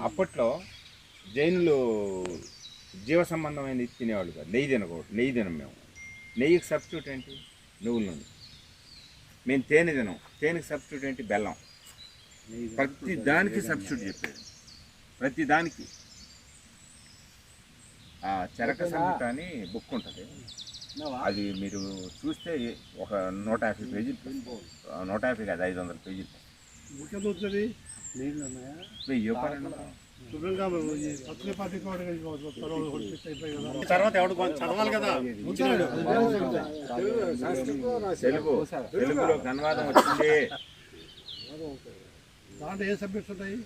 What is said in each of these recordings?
అప్పట్లో జైనులు జీవ సంబంధమైన తినేవాళ్ళు కాదు. నెయ్యి తినం మేము. నెయ్యికి సబ్స్టిట్యూట్ ఏంటి? నువ్వుల నూనె. మేము తేనె తినం. తేనెకి సబ్స్టిట్యూట్ ఏంటి? బెల్లం. ప్రతి దానికి సబ్స్టిట్యూట్ చెప్పాడు. ప్రతి దానికి. చరక సంహిత అని బుక్ ఉంటుంది, అది మీరు చూస్తే ఒక 150 పేజీలు, 150 కాదు 500 పేజీలు. తర్వాత ఎవడు చదవాలి కదా. తెలుగులోకి అనువాదం వచ్చింది. దాంట్లో ఏ సబ్జెక్ట్స్ ఉంటాయి?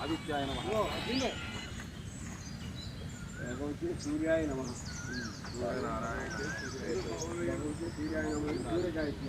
ఆదిత్యాయ నమః, సూర్యాయ నమః, సూర్యనారాయణ, సూర్యాయ నమః, సూర్యగాయత్రి.